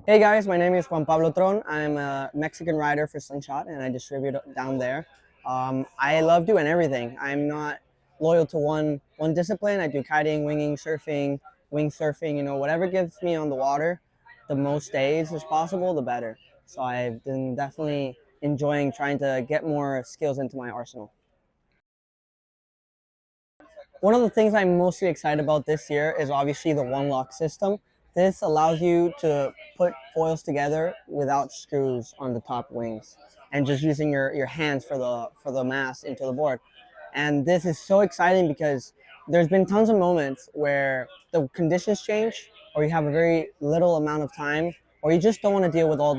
Hey guys, my name is Juan Pablo Tron. I'm a Mexican rider for Slingshot and I distribute down there. I love doing everything. I'm not loyal to one discipline. I do kiting, winging, surfing, wing surfing, whatever gets me on the water the most days as possible, the better. So I've been definitely enjoying trying to get more skills into my arsenal. One of the things I'm mostly excited about this year is obviously the One-Lock system. This allows you to put foils together without screws on the top wings and just using your hands for the mast into the board. And this is so exciting because there's been tons of moments where the conditions change or you have a very little amount of time or you just don't want to deal with all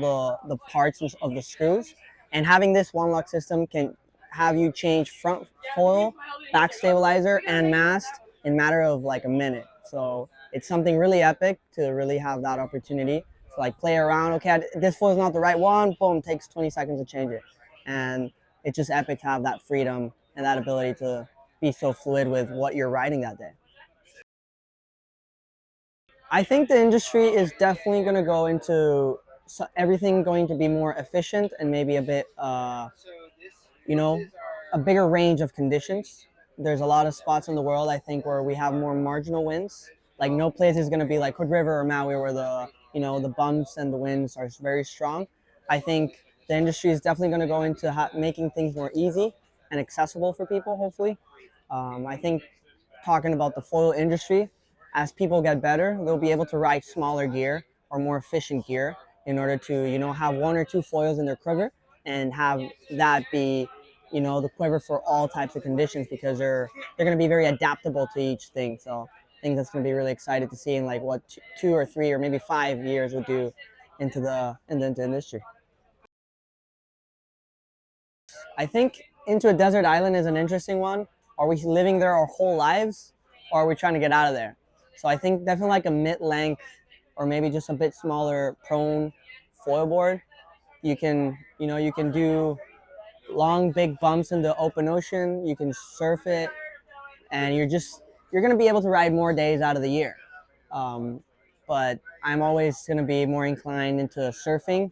the parts of the screws. And having this One-Lock system can have you change front foil, back stabilizer, and mast in a matter of like a minute. So it's something really epic to really have that opportunity to like play around. Okay, this foil is not the right one. Boom, takes 20 seconds to change it, and it's just epic to have that freedom and that ability to be so fluid with what you're riding that day. I think the industry is definitely going to go into everything going to be more efficient and maybe a bit, you know, a bigger range of conditions. There's a lot of spots in the world, I think, where we have more marginal winds. Like no place is going to be like Hood River or Maui where the bumps and the winds are very strong. I think the industry is definitely going to go into making things more easy and accessible for people, hopefully. I think talking about the foil industry, as people get better, they'll be able to ride smaller gear or more efficient gear in order to, have one or two foils in their quiver and have that be, the quiver for all types of conditions because they're going to be very adaptable to each thing. So I think that's going to be really excited to see in like what 2 or 3 or maybe 5 years will do into the industry. I think into a desert island is an interesting one. Are we living there our whole lives or are we trying to get out of there? So I think definitely like a mid-length or maybe just a bit smaller prone foil board. You can do long big bumps in the open ocean. You can surf it and you're going to be able to ride more days out of the year. But I'm always going to be more inclined into surfing.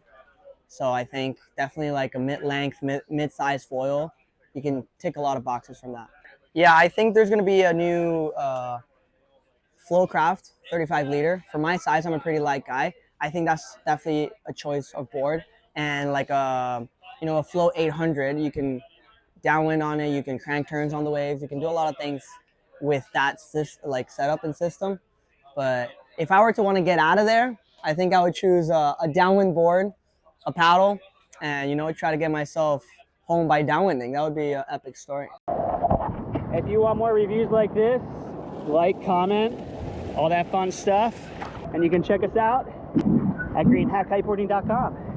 So I think definitely like a mid-length, mid-size foil. You can tick a lot of boxes from that. Yeah, I think there's going to be a new Flowcraft 35 liter. For my size, I'm a pretty light guy. I think that's definitely a choice of board. And like a Flow 800, you can downwind on it. You can crank turns on the waves. You can do a lot of things with that setup and system. But if I were to want to get out of there, I think I would choose a downwind board, a paddle, and try to get myself home by downwinding. That would be an epic story. If you want more reviews like this, like, comment, all that fun stuff, and you can check us out at greenhatkiteboarding.com.